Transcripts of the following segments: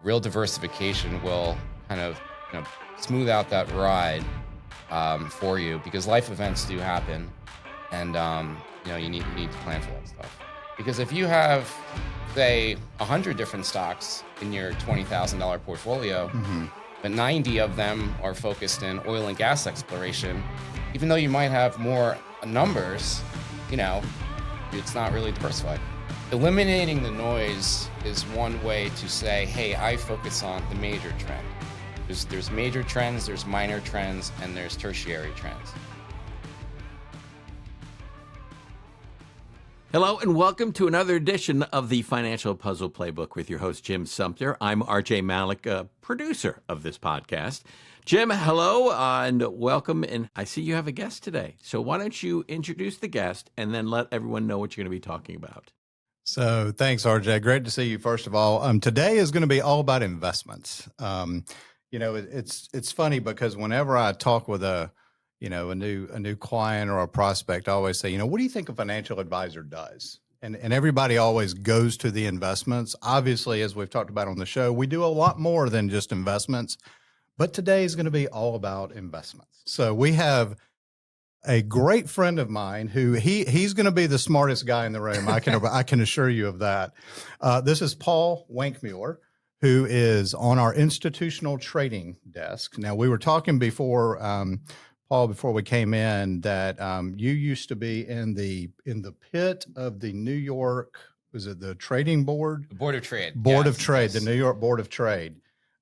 real diversification will kind of smooth out that ride for you, because life events do happen, and you need to plan for that stuff. Because if you have, say, 100 different stocks in your $20,000 portfolio, but 90 of them are focused in oil and gas exploration, even though you might have more numbers, it's not really diversified. Eliminating the noise is one way to say, hey, I focus on the major trend. There's major trends, there's minor trends, and there's tertiary trends. Hello and welcome to another edition of the Financial Puzzle Playbook with your host, Jim Sumpter. I'm RJ Malik, producer of this podcast. Jim, hello and welcome. And I see you have a guest today. So why don't you introduce the guest and then let everyone know what you're going to be talking about. So thanks, RJ. Great to see you, first of all. Today is going to be all about investments. It's funny because whenever I talk with a new client or a prospect, I always say, what do you think a financial advisor does? And everybody always goes to the investments. Obviously, as we've talked about on the show, we do a lot more than just investments, but today is going to be all about investments. So we have a great friend of mine who he's going to be the smartest guy in the room. I can assure you of that. This is Paul Wankmueller, who is on our institutional trading desk. Now, we were talking before, Paul, before we came in, that you used to be in the pit of the New York, was it the trading board? The Board of Trade. The New York Board of Trade.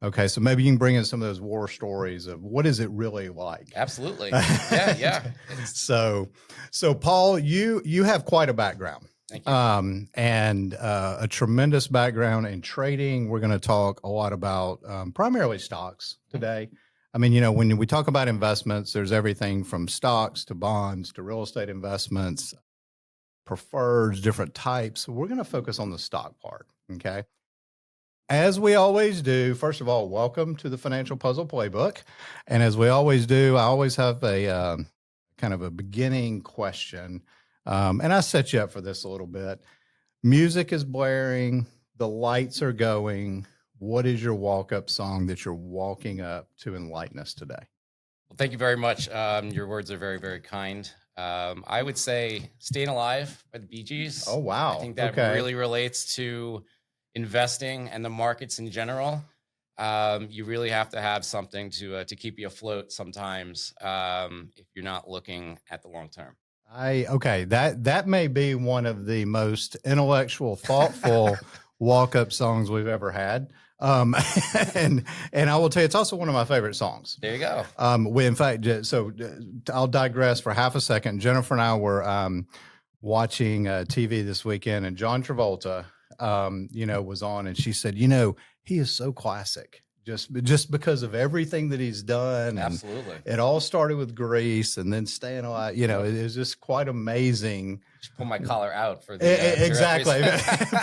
Okay, so maybe you can bring in some of those war stories of what is it really like? Absolutely. Yeah. So Paul, you have quite a background. Thank you. And a tremendous background in trading. We're going to talk a lot about primarily stocks today. I mean, when we talk about investments, there's everything from stocks to bonds to real estate investments, preferreds, different types. So we're going to focus on the stock part, okay? As we always do, first of all, welcome to the Financial Puzzle Playbook. And as we always do, I always have a kind of a beginning question. And I set you up for this a little bit. Music is blaring. The lights are going. What is your walk-up song that you're walking up to enlighten us today? Well, thank you very much. Your words are very, very kind. I would say Staying Alive by the Bee Gees. Oh, wow. I think that really relates to investing and the markets in general. You really have to have something to keep you afloat sometimes if you're not looking at the long term. That may be one of the most intellectual, thoughtful walk-up songs we've ever had. And I will tell you, it's also one of my favorite songs. There you go. I'll digress for half a second. Jennifer and I were watching TV this weekend, and John Travolta, was on, and she said, he is so classic just because of everything that he's done. Absolutely. And it all started with Grease and then Staying Alive. It is just quite amazing. Just pull my collar out for the exactly.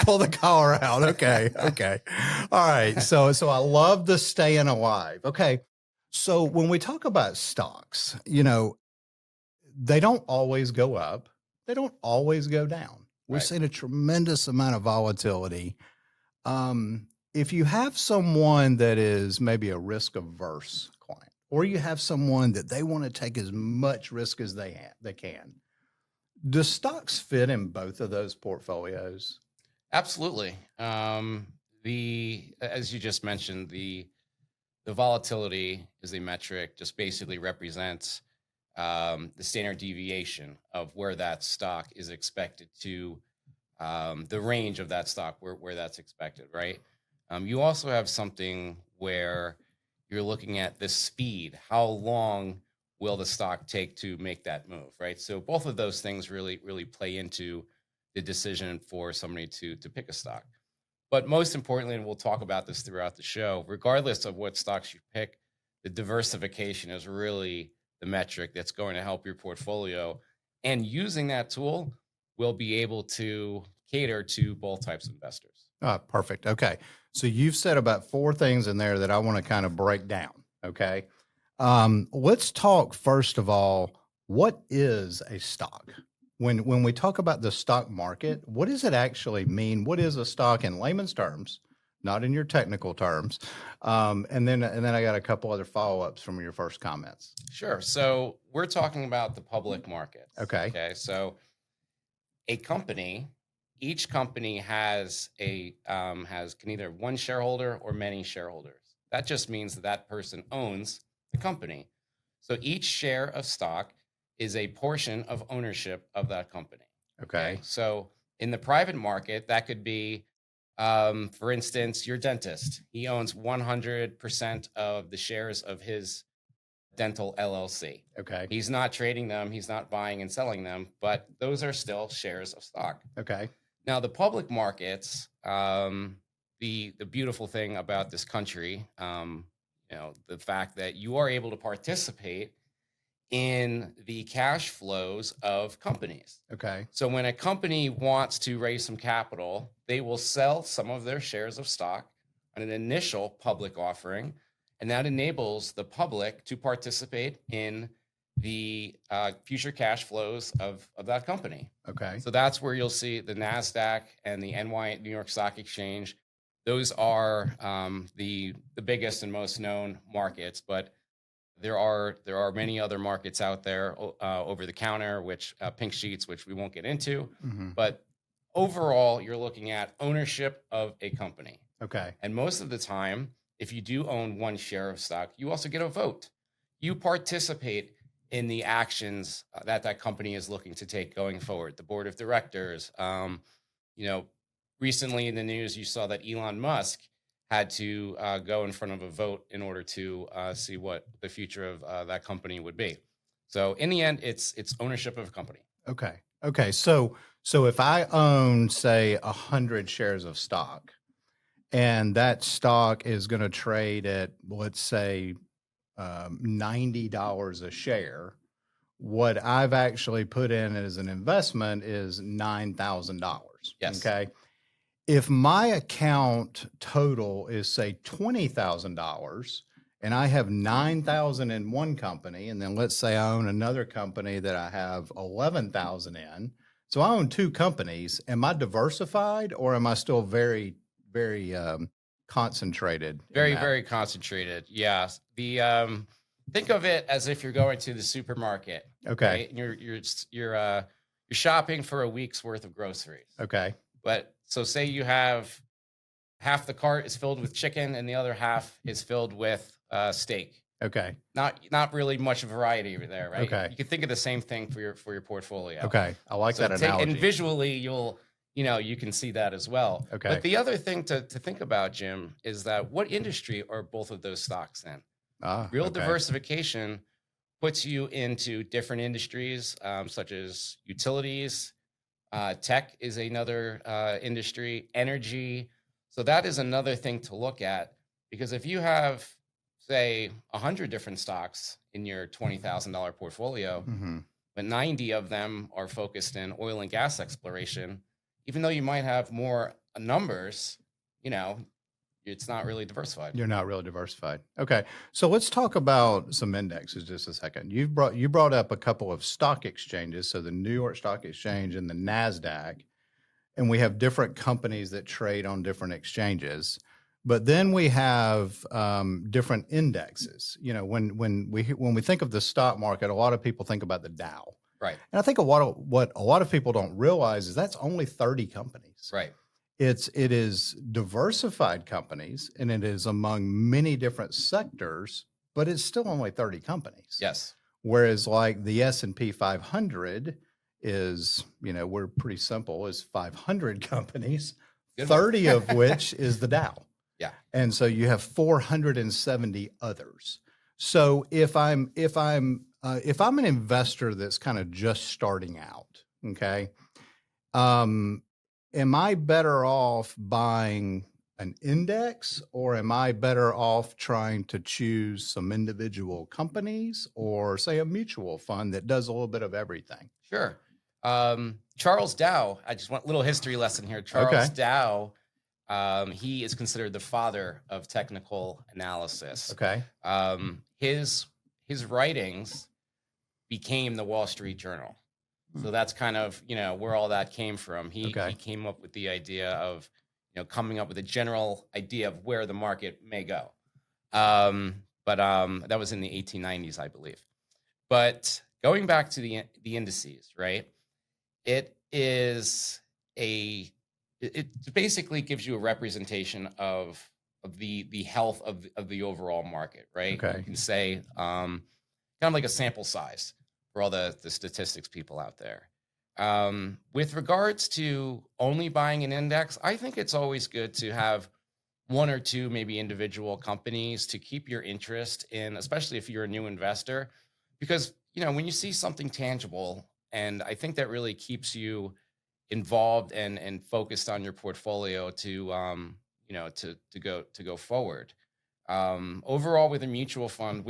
Pull the collar out. Okay. All right. So I love the Staying Alive. Okay. So when we talk about stocks, they don't always go up. They don't always go down. We've seen a tremendous amount of volatility. If you have someone that is maybe a risk-averse client, or you have someone that they want to take as much risk as they can, do stocks fit in both of those portfolios? Absolutely. As you just mentioned, the volatility is a metric, just basically represents the standard deviation of where that stock is expected to, the range of that stock, where that's expected, right? You also have something where you're looking at the speed. How long will the stock take to make that move, right? So both of those things really play into the decision for somebody to pick a stock. But most importantly, and we'll talk about this throughout the show, regardless of what stocks you pick, the diversification is really the metric that's going to help your portfolio. And using that tool, we'll be able to cater to both types of investors. Perfect. Okay. So you've said about 4 things in there that I want to kind of break down. Okay. Let's talk first of all, what is a stock? When we talk about the stock market, what does it actually mean? What is a stock in layman's terms not in your technical terms. And then I got a couple other follow-ups from your first comments. Sure. So we're talking about the public markets. Okay. Okay. So a company, each company has can either one shareholder or many shareholders. That just means that that person owns the company. So each share of stock is a portion of ownership of that company. Okay. So in the private market, that could be, for instance, your dentist. He owns 100% of the shares of his dental LLC. Okay. He's not trading them, he's not buying and selling them, but those are still shares of stock. Okay. Now, the public markets, the beautiful thing about this country, the fact that you are able to participate in the cash flows of companies. Okay. So when a company wants to raise some capital, they will sell some of their shares of stock on an initial public offering, and that enables the public to participate in the future cash flows of that company. Okay. So that's where you'll see the NASDAQ and the New York Stock Exchange. Those are the biggest and most known markets, but there are many other markets out there over the counter, which pink sheets, which we won't get into. Mm-hmm. But overall, you're looking at ownership of a company. Okay. And most of the time, if you do own one share of stock, you also get a vote. You participate in the actions that company is looking to take going forward. The board of directors. Recently in the news, you saw that Elon Musk had to go in front of a vote in order to see what the future of that company would be. So in the end, it's ownership of a company. Okay. Okay. So if I own, say, 100 shares of stock, and that stock is going to trade at, let's say, $90 a share, what I've actually put in as an investment is $9,000. Yes. Okay. If my account total is, say, $20,000, and I have 9,000 in one company, and then let's say I own another company that I have 11,000 in, so I own two companies. Am I diversified, or am I still very, very concentrated? Very, very concentrated. Yeah. Think of it as if you're going to the supermarket. Okay. Right? And you're shopping for a week's worth of groceries. Okay. But so say you have half the cart is filled with chicken and the other half is filled with steak. Okay. Not really much variety there, right? Okay. You can think of the same thing for your portfolio. Okay. I like that analogy. And visually, you can see that as well. Okay. But the other thing to think about, Jim, is that what industry are both of those stocks in? Real diversification puts you into different industries, such as utilities. Tech is another industry, energy. So that is another thing to look at, because if you have, say, 100 different stocks in your $20,000 portfolio, Mm-hmm. but 90 of them are focused in oil and gas exploration, even though you might have more numbers, it's not really diversified. You're not really diversified. Okay. So let's talk about some indexes just a second. You brought up a couple of stock exchanges, so the New York Stock Exchange and the NASDAQ, and we have different companies that trade on different exchanges. But then we have different indexes. When we think of the stock market, a lot of people think about the Dow. Right. And I think what a lot of people don't realize is that's only 30 companies. Right. It is diversified companies, and it is among many different sectors, but it's still only 30 companies. Yes. Whereas like the S&P 500 is, we're pretty simple, is 500 companies, Good 30 of which is the Dow. Yeah. And so you have 470 others. So if I'm an investor that's kind of just starting out, okay, am I better off buying an index, or am I better off trying to choose some individual companies, or say a mutual fund that does a little bit of everything? Sure. Charles Dow, I just want a little history lesson here. Charles Dow, he is considered the father of technical analysis. Okay. His writings became the Wall Street Journal. So that's kind of, where all that came from. He came up with the idea of, coming up with a general idea of where the market may go. But that was in the 1890s, I believe. But going back to the indices, right? It is it basically gives you a representation of the health of the overall market, right? Okay. You can say kind of like a sample size for all the statistics people out there. With regards to only buying an index, I think it's always good to have one or two maybe individual companies to keep your interest in, especially if you're a new investor, because when you see something tangible, and I think that really keeps you involved and focused on your portfolio to go forward. Overall, with a mutual fund,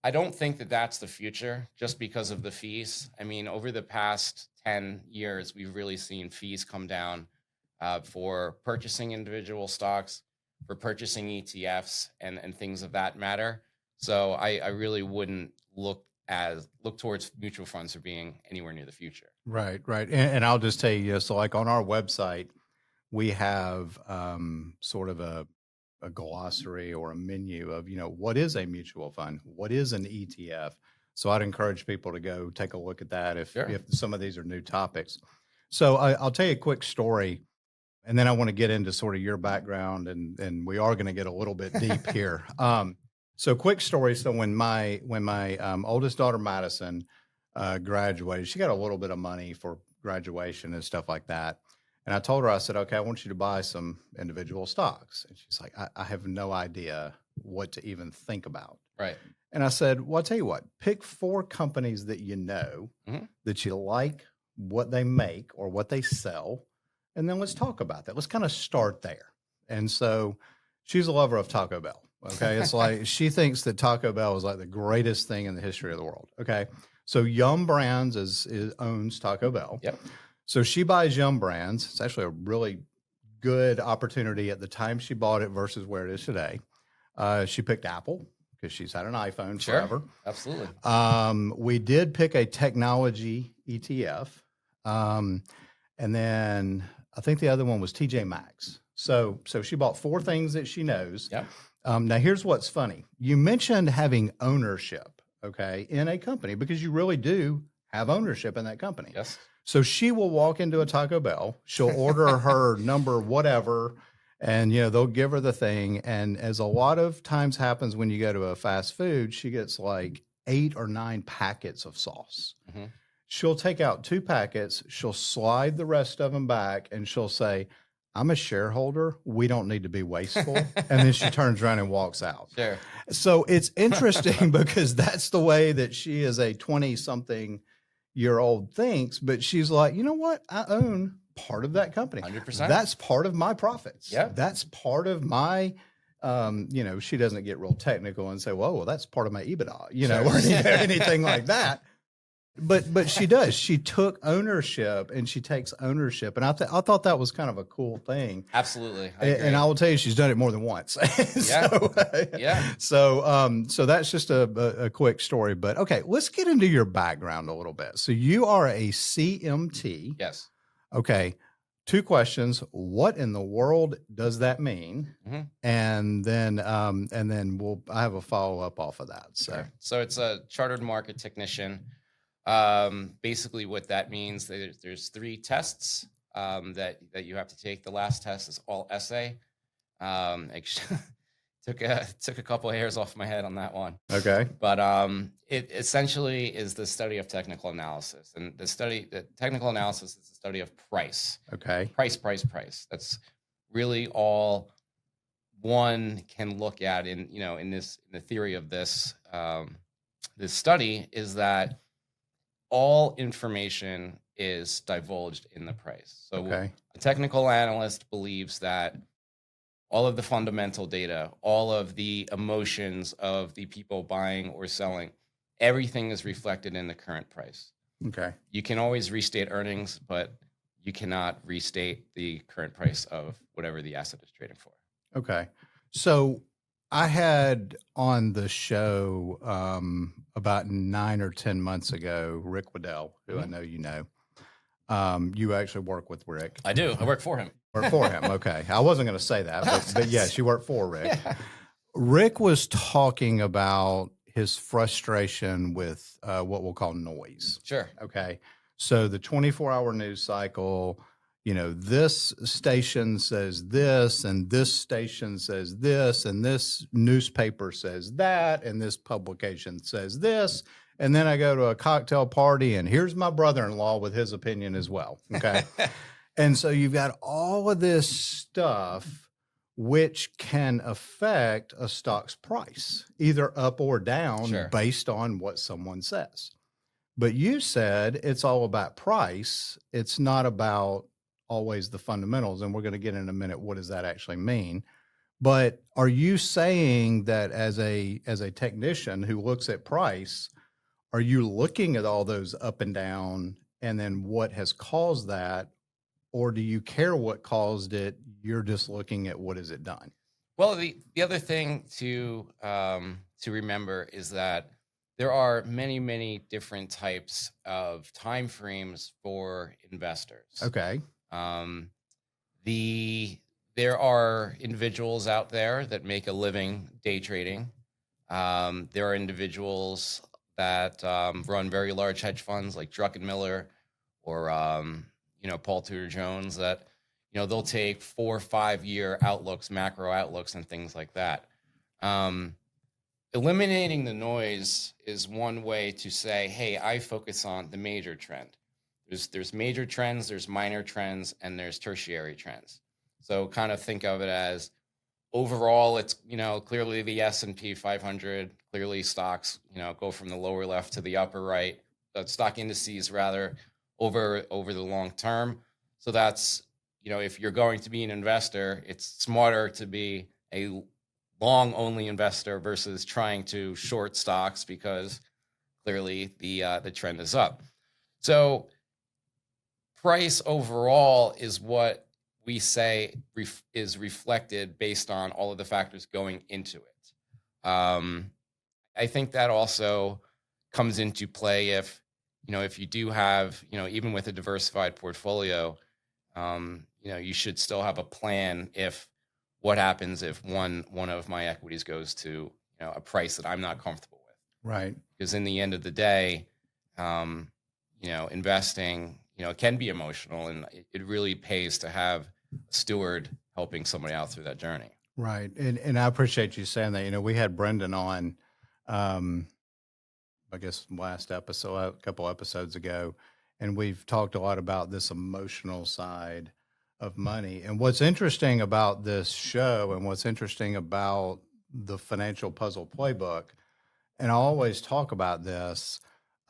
I don't think that that's the future just because of the fees. I mean, over the past 10 years, we've really seen fees come down for purchasing individual stocks, for purchasing ETFs and things of that matter. So I really wouldn't look towards mutual funds for being anywhere near the future. Right. And I'll just tell you, so like on our website, we have sort of a glossary or a menu of, what is a mutual fund? What is an ETF? So I'd encourage people to go take a look at that if some of these are new topics. So I'll tell you a quick story, and then I want to get into sort of your background, and we are going to get a little bit deep here. So quick story. So when my oldest daughter, Madison, graduated, she got a little bit of money for graduation and stuff like that. And I told her, I said, okay, I want you to buy some individual stocks. And she's like, I have no idea what to even think about. Right. And I said, well, I'll tell you what, pick 4 companies that you know, that you like, what they make or what they sell. And then let's talk about that. Let's kind of start there. And so she's a lover of Taco Bell. Okay. It's like she thinks that Taco Bell is like the greatest thing in the history of the world. Okay. So Yum Brands owns Taco Bell. Yep. So she buys Yum Brands. It's actually a really good opportunity at the time she bought it versus where it is today. She picked Apple because she's had an iPhone forever. Absolutely. We did pick a technology ETF. And then I think the other one was TJ Maxx. So she bought 4 things that she knows. Yeah. Now here's what's funny. You mentioned having ownership, okay, in a company, because you really do have ownership in that company. Yes. So she will walk into a Taco Bell, she'll order her number, whatever, and, they'll give her the thing. And as a lot of times happens when you go to a fast food, she gets like 8 or 9 packets of sauce. Mm-hmm. She'll take out 2 packets, she'll slide the rest of them back, and she'll say, I'm a shareholder. We don't need to be wasteful. And then she turns around and walks out. Sure. So it's interesting because that's the way that she is a 20-something-year-old thinks, but she's like, you know what? I own part of that company. 100%. That's part of my profits. Yeah. That's part of my, she doesn't get real technical and say, well, that's part of my EBITDA, or anything like that. But she does. She took ownership, and she takes ownership, and I thought that was kind of a cool thing. Absolutely, and I will tell you, she's done it more than once. Yeah. So that's just a quick story. But okay, let's get into your background a little bit. So you are a CMT. Yes. Okay. 2 questions. What in the world does that mean? Mm-hmm. And then I have a follow up off of that. So it's a chartered market technician. Basically what that means, there's 3 tests that you have to take. The last test is all essay. Took a couple of hairs off my head on that one. Okay. But it essentially is the study of technical analysis. And the technical analysis is the study of price. Okay. Price. That's really all one can look at in the theory of this study, is that all information is divulged in the price. So a technical analyst believes that all of the fundamental data, all of the emotions of the people buying or selling, everything is reflected in the current price. Okay. You can always restate earnings, but you cannot restate the current price of whatever the asset is trading for. Okay. So I had on the show about 9 or 10 months ago, Rick Waddell, who I know you know. You actually work with Rick. I do. I work for him. Work for him. Okay. I wasn't going to say that, but yes, you work for Rick. Yeah. Rick was talking about his frustration with what we'll call noise. Sure. Okay. So the 24-hour news cycle, this station says this, and this station says this, and this newspaper says that, and this publication says this. And then I go to a cocktail party, and here's my brother-in-law with his opinion as well. Okay. And so you've got all of this stuff which can affect a stock's price, either up or down, Sure. based on what someone says. But you said it's all about price. It's not about always the fundamentals. And we're going to get in a minute, what does that actually mean? But are you saying that as a technician who looks at price, are you looking at all those up and down and then what has caused that? Or do you care what caused it? You're just looking at what has it done? Well, the other thing to remember is that there are many, many different types of time frames for investors. Okay. There are individuals out there that make a living day trading. There are individuals that run very large hedge funds like Druckenmiller or Paul Tudor Jones that they'll take 4 or 5 year outlooks, macro outlooks, and things like that. Eliminating the noise is one way to say, hey, I focus on the major trend. There's major trends, there's minor trends, and there's tertiary trends. So kind of think of it as overall, it's clearly the S&P 500, clearly stocks go from the lower left to the upper right. Stock indices rather over the long term. So that's if you're going to be an investor, it's smarter to be a long only investor versus trying to short stocks because clearly the trend is up. So price overall is what we say is reflected based on all of the factors going into it. I think that also comes into play if you do have even with a diversified portfolio, you should still have a plan if what happens if one of my equities goes to a price that I'm not comfortable with. Right. Because in the end of the day, investing it can be emotional, and it really pays to have a steward helping somebody out through that journey. Right. And I appreciate you saying that. We had Brendan on, I guess last episode, a couple episodes ago, and we've talked a lot about this emotional side of money. And what's interesting about this show and what's interesting about the Financial Puzzle Playbook, and I always talk about this,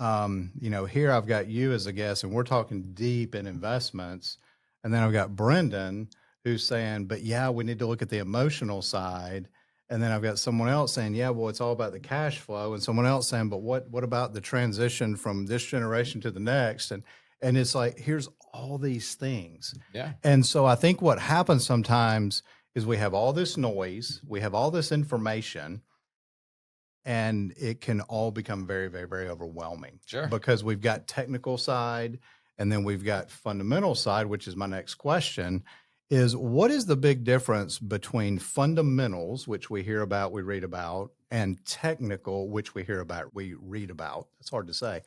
here I've got you as a guest and we're talking deep in investments. And then I've got Brendan who's saying, but yeah, we need to look at the emotional side. And then I've got someone else saying, yeah, well, it's all about the cash flow. And someone else saying, but what about the transition from this generation to the next? And it's like, here's all these things. Yeah. And so I think what happens sometimes is we have all this noise, we have all this information, and it can all become very, very, very overwhelming. Sure. Because we've got technical side, and then we've got fundamental side, which is my next question, is what is the big difference between fundamentals, which we hear about, we read about, and technical, which we hear about, we read about? It's hard to say.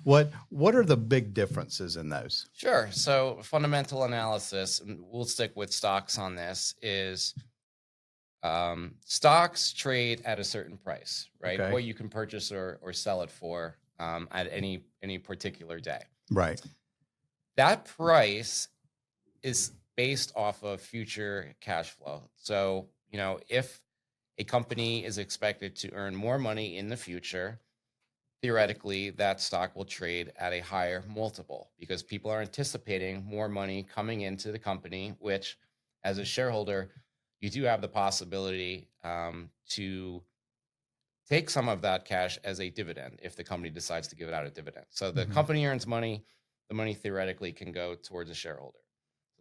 What are the big differences in those? Sure. So fundamental analysis, and we'll stick with stocks on this, is stocks trade at a certain price, right? Okay. What you can purchase or sell it for at any particular day. Right. That price is based off of future cash flow. So, if a company is expected to earn more money in the future, theoretically, that stock will trade at a higher multiple because people are anticipating more money coming into the company, which as a shareholder, you do have the possibility to take some of that cash as a dividend if the company decides to give it out a dividend. So the company earns money, the money theoretically can go towards a shareholder.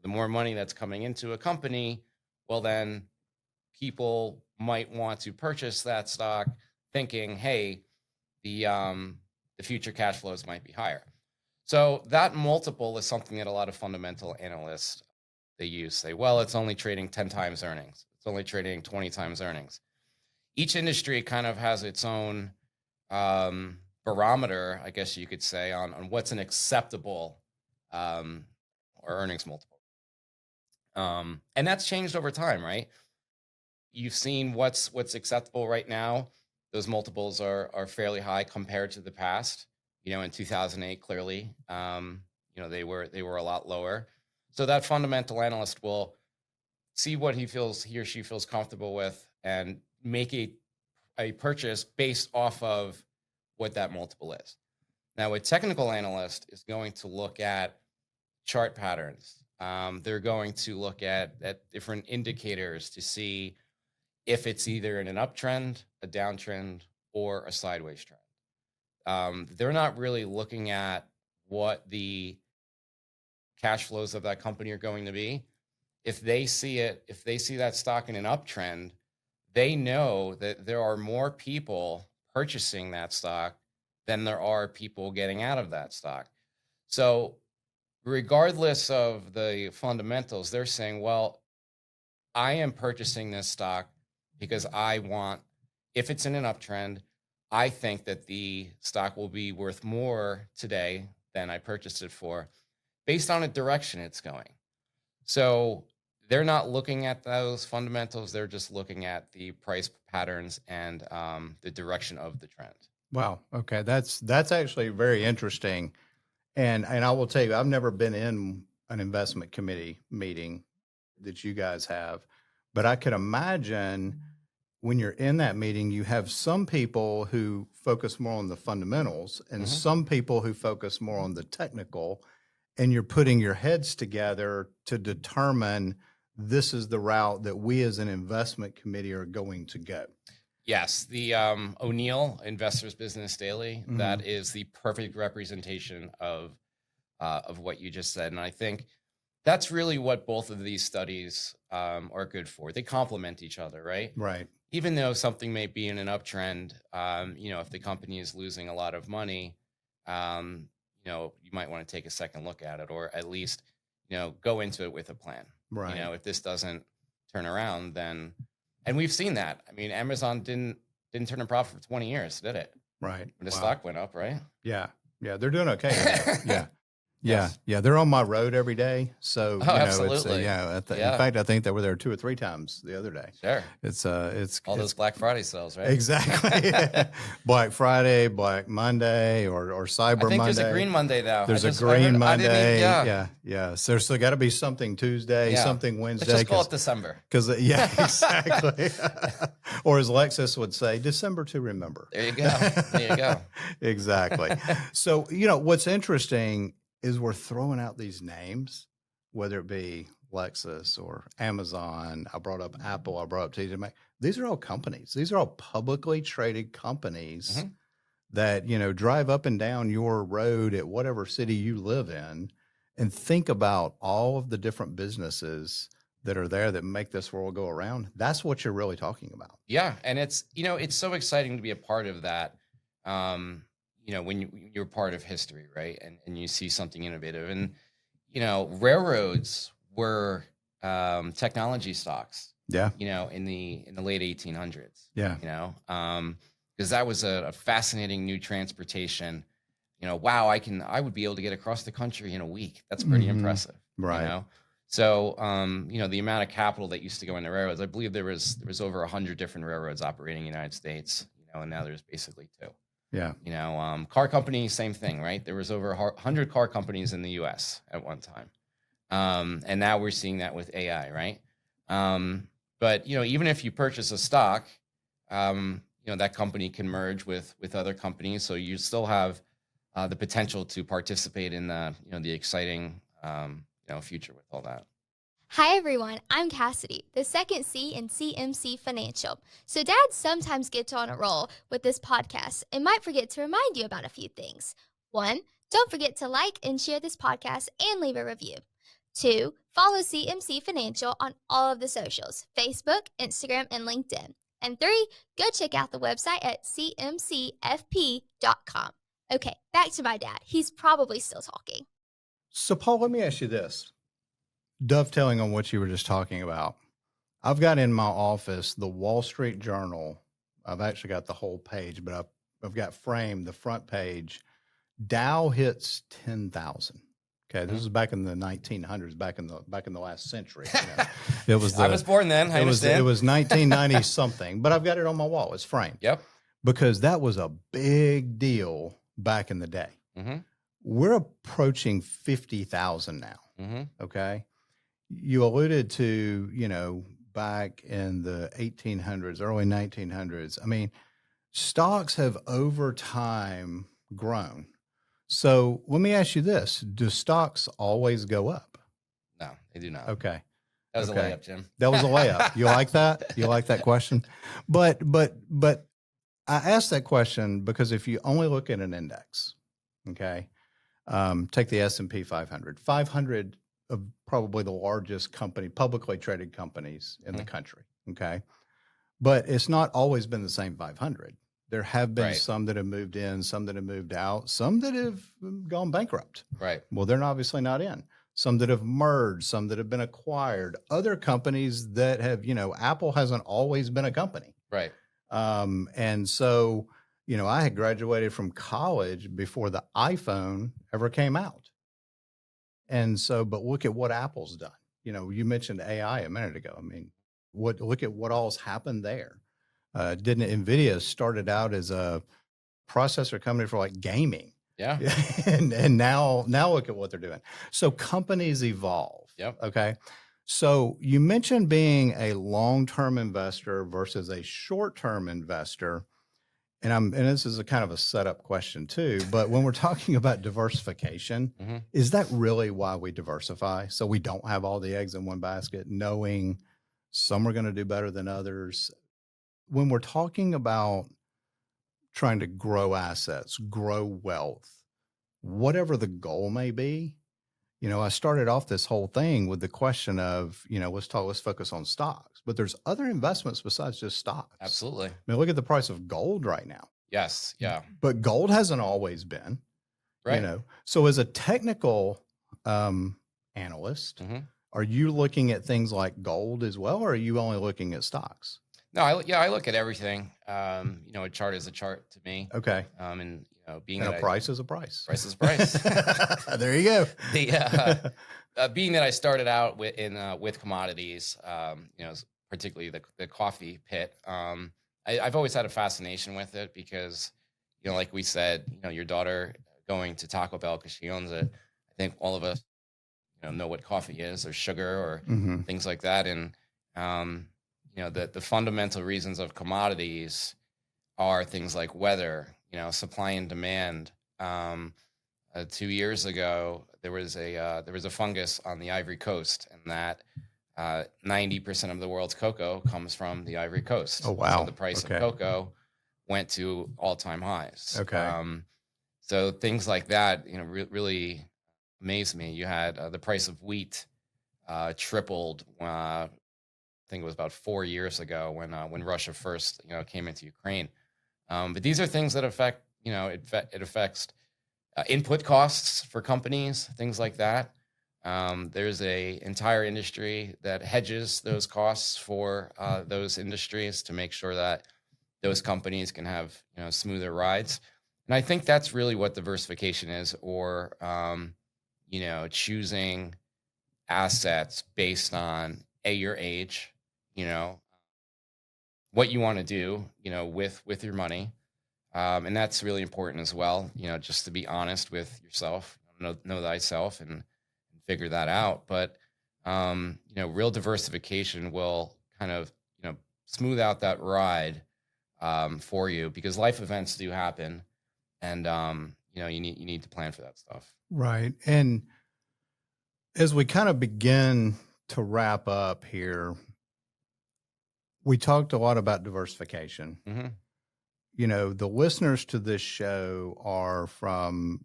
The more money that's coming into a company, well, then people might want to purchase that stock thinking, hey, the future cash flows might be higher. So that multiple is something that a lot of fundamental analysts they use. Say, well, it's only trading 10 times earnings. It's only trading 20 times earnings. Each industry kind of has its own barometer, I guess you could say, on what's an acceptable or earnings multiple. And that's changed over time, right? You've seen what's acceptable right now. Those multiples are fairly high compared to the past. In 2008, clearly, they were a lot lower. So that fundamental analyst will see what he or she feels comfortable with and make a purchase based off of what that multiple is. Now, a technical analyst is going to look at chart patterns. They're going to look at different indicators to see if it's either in an uptrend, a downtrend, or a sideways trend. They're not really looking at what the cash flows of that company are going to be. If they see that stock in an uptrend, they know that there are more people purchasing that stock than there are people getting out of that stock. So regardless of the fundamentals, they're saying, well, I am purchasing this stock because if it's in an uptrend, I think that the stock will be worth more today than I purchased it for, based on the direction it's going. So they're not looking at those fundamentals. They're just looking at the price patterns and the direction of the trend. Wow. Okay. That's actually very interesting. And I will tell you, I've never been in an investment committee meeting that you guys have, but I could imagine when you're in that meeting, you have some people who focus more on the fundamentals and some people who focus more on the technical, and you're putting your heads together to determine this is the route that we as an investment committee are going to go. Yes, the O'Neill Investors Business Daily, that is the perfect representation of what you just said. And I think that's really what both of these studies are good for. They complement each other, right? Right. Even though something may be in an uptrend, if the company is losing a lot of money, you might want to take a second look at it, or at least, go into it with a plan. Right. If this doesn't turn around, then, and we've seen that. I mean, Amazon didn't turn a profit for 20 years, did it? Right. When the stock went up, right? Yeah. Yeah. They're doing okay. Yeah. Yes. Yeah. They're on my road every day. So, absolutely. In fact, I think they were there 2 or 3 times the other day. Sure. It's those Black Friday sales, right? Exactly. Black Friday, Black Monday, or Cyber Monday. I think there's a Green Monday now. There's a Green Monday. Yeah. So there's got to be something Tuesday, something Wednesday. Let's just call it December. Because exactly. Or as Lexus would say, December to remember. There you go. Exactly. So, what's interesting is we're throwing out these names, whether it be Lexus or Amazon. I brought up Apple. I brought up TJ Maxx. These are all companies. These are all publicly traded companies that, drive up and down your road at whatever city you live in, and think about all of the different businesses that are there that make this world go around. That's what you're really talking about. Yeah. And it's so exciting to be a part of that. When you're part of history, right? And you see something innovative. And, railroads were technology stocks. Yeah. In the late 1800s. Yeah. Because that was a fascinating new transportation. Wow, I would be able to get across the country in a week. That's pretty impressive. Right. So, the amount of capital that used to go into railroads, I believe there was over 100 different railroads operating in the United States, and now there's basically 2. Yeah. Car companies, same thing, right? There was over 100 car companies in the US at one time. And now we're seeing that with AI, right? But, even if you purchase a stock, that company can merge with other companies. So you still have the potential to participate in the exciting, future with all that. Hi everyone, I'm Cassidy, the second C in CMC Financial. So Dad sometimes gets on a roll with this podcast and might forget to remind you about a few things. 1, don't forget to like and share this podcast and leave a review. 2, follow CMC Financial on all of the socials, Facebook, Instagram, and LinkedIn. And 3, go check out the website at cmcfp.com. Okay, back to my dad. He's probably still talking. So, Paul, let me ask you this. Dovetailing on what you were just talking about, I've got in my office the Wall Street Journal. I've actually got the whole page, but I've got framed the front page. Dow hits 10,000. Okay, this is back in the 1900s, back in the last century. It was I was born then. I understand. It was 1990 something, but I've got it on my wall. It's framed. Yep. Because that was a big deal back in the day. Mm-hmm. We're approaching 50,000 now. Mm-hmm. Okay. You alluded to, back in the 1800s, early 1900s. I mean, stocks have over time grown. So let me ask you this. Do stocks always go up? No, they do not. Okay. That was Okay. a layup, Jim. That was a layup. You like that? You like that question? But I asked that question because if you only look at an index, okay, take the S&P 500, 500 of probably the largest publicly traded companies in the country, okay? But it's not always been the same 500. There have been some that have moved in, some that have moved out, some that have gone bankrupt. Right. Well, they're obviously not in. Some that have merged, some that have been acquired, other companies that have, Apple hasn't always been a company. Right. And so, I had graduated from college before the iPhone ever came out. And so, but look at what Apple's done. You mentioned AI a minute ago. I mean, look at what all's happened there. Didn't NVIDIA started out as a processor company for like gaming? Yeah. and now look at what they're doing. So companies evolve. Yep. Okay. So you mentioned being a long-term investor versus a short-term investor. And this is a kind of a setup question too, but when we're talking about diversification, is that really why we diversify? So we don't have all the eggs in one basket, knowing some are going to do better than others. When we're talking about trying to grow assets, grow wealth, whatever the goal may be, I started off this whole thing with the question of, let's focus on stocks, but there's other investments besides just stocks. Absolutely. I mean, look at the price of gold right now. Yes. Yeah. But gold hasn't always been, Right. So as a technical analyst, are you looking at things like gold as well, or are you only looking at stocks? No, I look at everything. A chart is a chart to me. Okay. And being And that a price is a price. Price is price. There you go. Being that I started out with commodities, particularly the coffee pit. I've always had a fascination with it because, like we said, your daughter going to Taco Bell because she owns it. I think all of us, know what coffee is or sugar or things like that. And, the fundamental reasons of commodities are things like weather, supply and demand. 2 years ago, there was a fungus on the Ivory Coast, and that 90% of the world's cocoa comes from the Ivory Coast. Oh, wow. So the price of cocoa went to all-time highs. Okay. So things like that, really amazed me. You had the price of wheat tripled. I think it was about 4 years ago when Russia first, came into Ukraine. But these are things that affect, it affects input costs for companies, things like that. There's a entire industry that hedges those costs for those industries to make sure that those companies can have smoother rides. And I think that's really what diversification is, or choosing assets based on your age, what you want to do, with your money. And that's really important as well, just to be honest with yourself, know thyself and figure that out. But, real diversification will kind of, smooth out that ride for you, because life events do happen, and, you need to plan for that stuff. Right. And as we kind of begin to wrap up here, we talked a lot about diversification. The listeners to this show are from,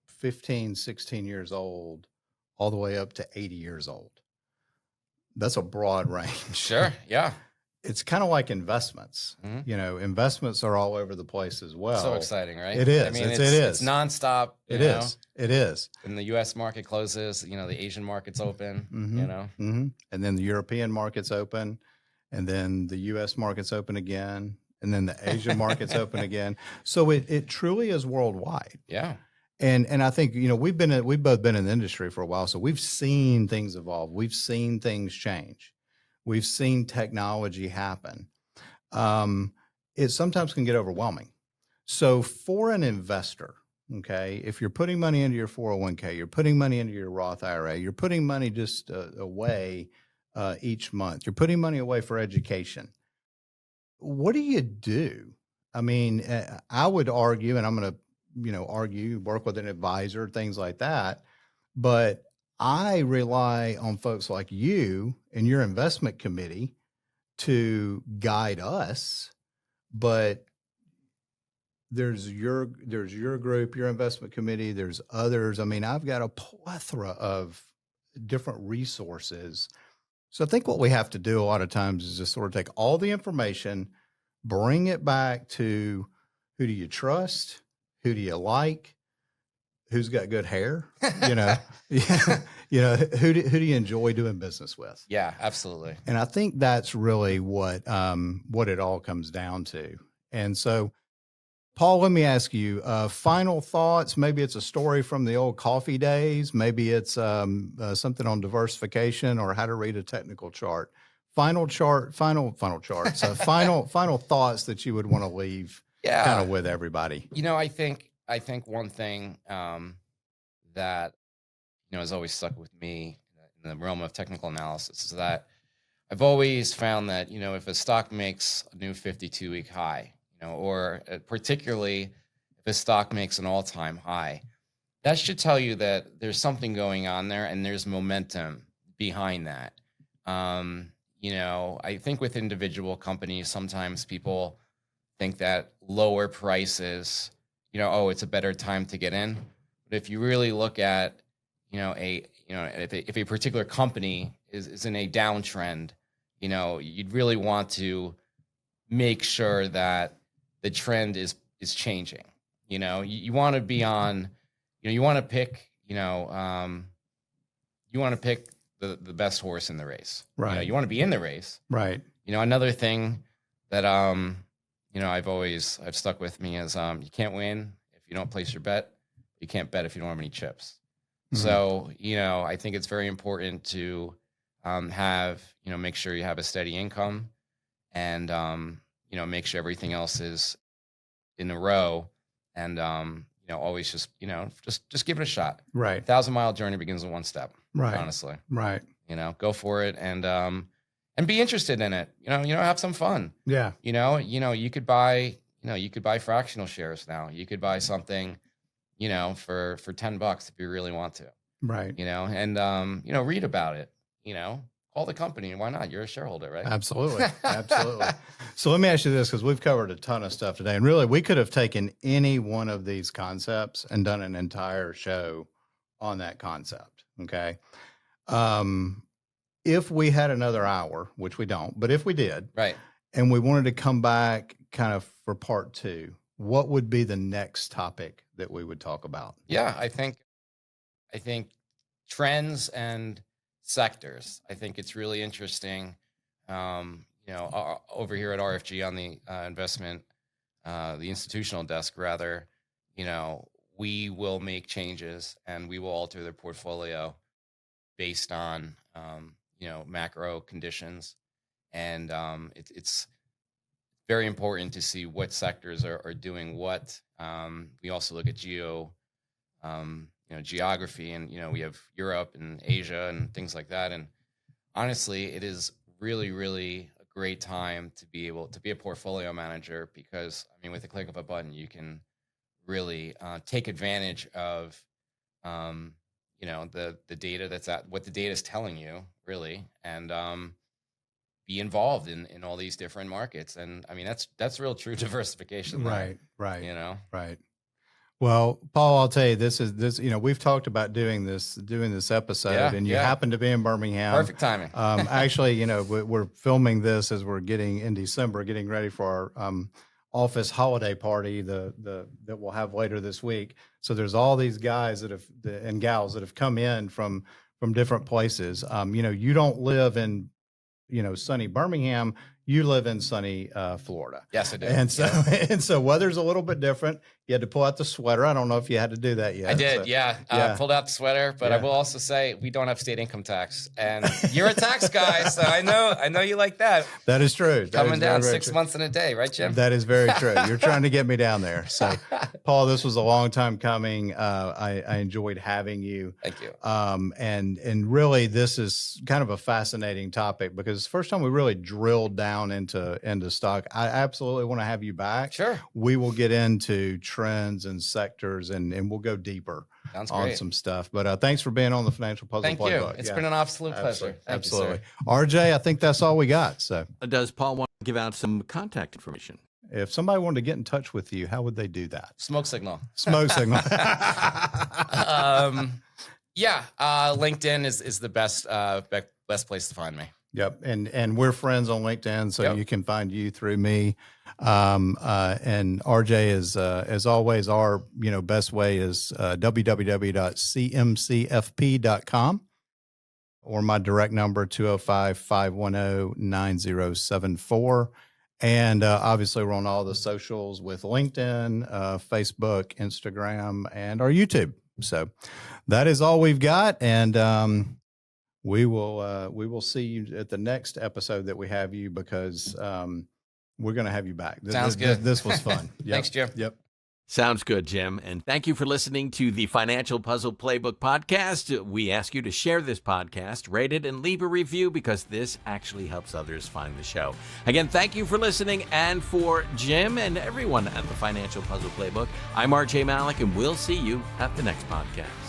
15, 16 years old, all the way up to 80 years old. That's a broad range. Sure. Yeah. it's kind of like investments. Mhm. You know, investments are all over the place as well. So exciting, right? It is. I mean, It it's is. nonstop. It is. It is. When the U.S. market closes, the Asian market's open. And then the European market's open, and then the U.S. market's open again, and then the Asian market's open again. So it truly is worldwide. Yeah. And I think, we've both been in the industry for a while, so we've seen things evolve. We've seen things change. We've seen technology happen. It sometimes can get overwhelming. So for an investor, okay, if you're putting money into your 401k, you're putting money into your Roth IRA, you're putting money just away each month, you're putting money away for education. What do you do? I mean, I would argue, and I'm going to, argue, work with an advisor, things like that. But I rely on folks like you and your investment committee to guide us. But there's your group, your investment committee, there's others. I mean, I've got a plethora of different resources. So I think what we have to do a lot of times is just sort of take all the information, bring it back to who do you trust? Who do you like? Who's got good hair? Yeah, who do you enjoy doing business with? Yeah, absolutely. And I think that's really what it all comes down to. And so, Paul, let me ask you, final thoughts. Maybe it's a story from the old coffee days. Maybe it's something on diversification or how to read a technical chart. Final chart, final charts. Final thoughts that you would want to leave kind of with everybody. I think one thing that has always stuck with me in the realm of technical analysis is that I've always found that if a stock makes a new 52-week high, or particularly if a stock makes an all-time high, that should tell you that there's something going on there and there's momentum behind that. I think with individual companies, sometimes people think that lower prices, it's a better time to get in. But if you really look at, if a particular company is in a downtrend, you'd really want to make sure that the trend is changing. You want to be on, you want to pick, you want to pick the best horse in the race. Right. You want to be in the race. Right. Another thing that I've stuck with me is you can't win if you don't place your bet. You can't bet if you don't have any chips. Mm-hmm. So, I think it's very important to have, make sure you have a steady income and, make sure everything else is in a row and, always just give it a shot. Right. 1,000-mile journey begins with one step. Right. Honestly. Right. Go for it and be interested in it. Have some fun. Yeah. You could buy fractional shares now. You could buy something, for $10 if you really want to. Right. And read about it. Call the company. Why not? You're a shareholder, right? Absolutely. Absolutely. So let me ask you this, because we've covered a ton of stuff today. And really, we could have taken any one of these concepts and done an entire show on that concept. Okay. If we had another hour, which we don't, but if we did, right, and we wanted to come back kind of for part 2, what would be the next topic that we would talk about? Yeah, I think trends and sectors. I think it's really interesting. Over here at RFG on the investment, the institutional desk, rather, we will make changes and we will alter their portfolio based on, macro conditions. And it's very important to see what sectors are doing what. We also look at geography, and we have Europe and Asia and things like that. And honestly, it is really, really a great time to be able to be a portfolio manager because, with the click of a button, you can really take advantage of, the data that's what the data is telling you, really, and be involved in all these different markets. And that's real true diversification. Right. Right. Right. Well, Paul, I'll tell you, this. We've talked about doing this episode, Yeah, and you yeah. happen to be in Birmingham. Perfect timing. Actually, we're filming this as we're getting in December, getting ready for our office holiday party that we'll have later this week. So there's all these guys and gals that have come in from different places. You don't live in sunny Birmingham. You live in sunny Florida. Yes, I do. And so Yep. and so weather's a little bit different. You had to pull out the sweater. I don't know if you had to do that yet. I did, So, yeah. yeah. Pulled out the sweater, but I Yeah. will also say we don't have state income tax, and you're a tax guy, so I know you like that. That is true. That Coming is down very, very 6 true. months in a day, right, Jim? That is very true. You're trying to get me down there. So, Paul, this was a long time coming. I enjoyed having you. Thank you. And really, this is kind of a fascinating topic because it's the first time we really drilled down into stock. I absolutely want to have you back. Sure. We will get into trends and sectors, and we'll go deeper Sounds on great. some stuff. But thanks for being on the Financial Puzzle Thank you. Playbook. It's Yeah. been an absolute pleasure. Thank Absolutely. you, sir. RJ, I think that's all we got. So Does Paul want to give out some contact information? if somebody wanted to get in touch with you, how would they do that? Smoke signal. Smoke signal. LinkedIn is the best place to find me. Yep. And we're friends on LinkedIn, so Yep. you can find you through me. And RJ is, as always, our, best way is www.cmcfp.com or my direct number, 205-510-9074. And obviously we're on all the socials with LinkedIn, Facebook, Instagram, and our YouTube. So that is all we've got. And, we will see you at the next episode that we have you because we're going to have you back. Sounds good. This was fun. Yep. Thanks, Jim. Yep. Sounds good, Jim. And thank you for listening to the Financial Puzzle Playbook podcast. We ask you to share this podcast, rate it, and leave a review because this actually helps others find the show. Again, thank you for listening. And for Jim and everyone at the Financial Puzzle Playbook, I'm RJ Malik, and we'll see you at the next podcast.